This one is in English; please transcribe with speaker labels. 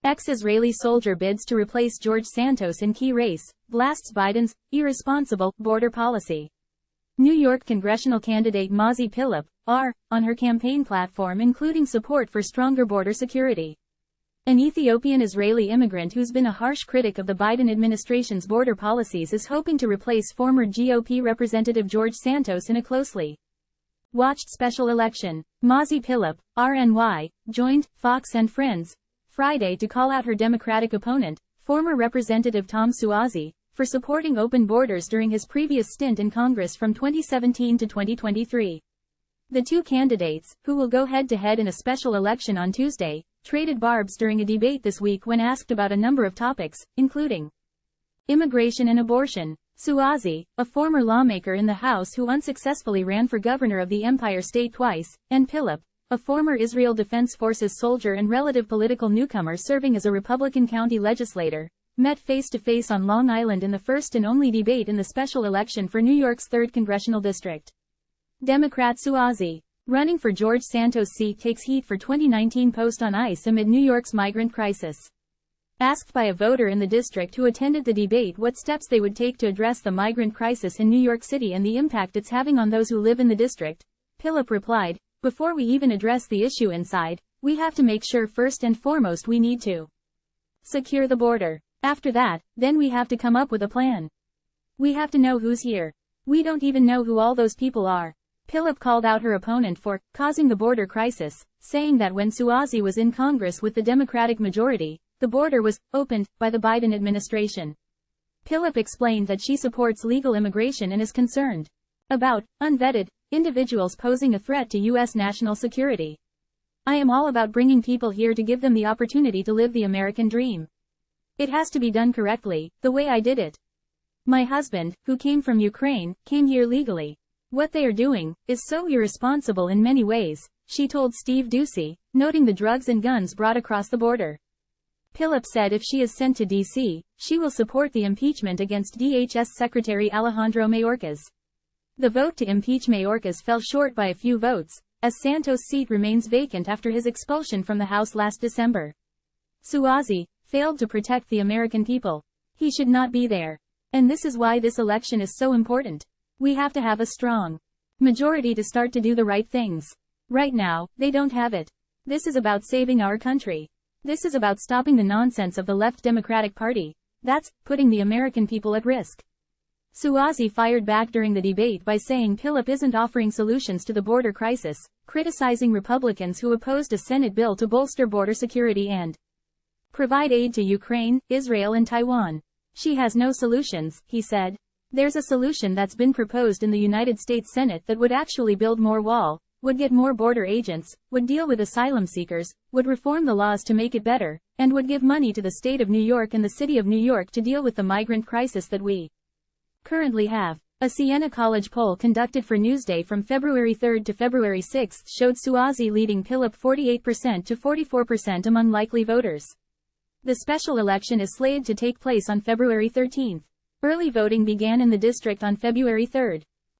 Speaker 1: Ex-Israeli soldier bids to replace George Santos in key race, blasts Biden's irresponsible border policy. New York congressional candidate Mazi Pilip, R, on her campaign platform including support for stronger border security. An Ethiopian-Israeli immigrant who's been a harsh critic of the Biden administration's border policies is hoping to replace former GOP Representative George Santos in a closely watched special election. Mazi Pilip, R-N.Y, joined Fox and Friends Friday to call out her Democratic opponent, former Representative Suozzi, for supporting open borders during his previous stint in Congress from 2017 to 2023. The two candidates, who will go head-to-head in a special election on Tuesday, traded barbs during a debate this week when asked about a number of topics, including immigration and abortion. Suozzi, a former lawmaker in the House who unsuccessfully ran for governor of the Empire State twice, and Pilip, a former Israel Defense Forces soldier and relative political newcomer serving as a Republican county legislator, met face-to-face on Long Island in the first and only debate in the special election for New York's 3rd congressional district. Democrat Suozzi, running for George Santos' seat, takes heat for 2019 post on ICE amid New York's migrant crisis. Asked by a voter in the district who attended the debate what steps they would take to address the migrant crisis in New York City and the impact it's having on those who live in the district, Pilip replied, "Before we even address the issue inside, we have to make sure first and foremost we need to secure the border. After that, then we have to come up with a plan. We have to know who's here. We don't even know who all those people are." Pilip called out her opponent for causing the border crisis, saying that when Suozzi was in Congress with the Democratic majority, the border was opened by the Biden administration. Pilip explained that she supports legal immigration and is concerned about unvetted individuals posing a threat to U.S. national security. "I am all about bringing people here to give them the opportunity to live the American dream. It has to be done correctly, the way I did it. My husband, who came from Ukraine, came here legally. What they are doing is so irresponsible in many ways," she told Steve Doocy, noting the drugs and guns brought across the border. Pilip said if she is sent to D.C., she will support the impeachment against DHS Secretary Alejandro Mayorkas. The vote to impeach Mayorkas fell short by a few votes, as Santos' seat remains vacant after his expulsion from the House last December. Suozzi failed to protect the American people. He should not be there. And this is why this election is so important. We have to have a strong majority to start to do the right things. Right now, they don't have it. This is about saving our country. This is about stopping the nonsense of the left Democratic Party. That's putting the American people at risk. Suozzi fired back during the debate by saying Pilip isn't offering solutions to the border crisis, criticizing Republicans who opposed a Senate bill to bolster border security and provide aid to Ukraine, Israel and Taiwan. She has no solutions, he said. There's a solution that's been proposed in the United States Senate that would actually build more wall, would get more border agents, would deal with asylum seekers, would reform the laws to make it better, and would give money to the state of New York and the city of New York to deal with the migrant crisis that we currently have. A Siena College poll conducted for Newsday from February 3 to February 6 showed Suozzi leading Pilip 48% to 44% among likely voters. The special election is slated to take place on February 13. Early voting began in the district on February 3.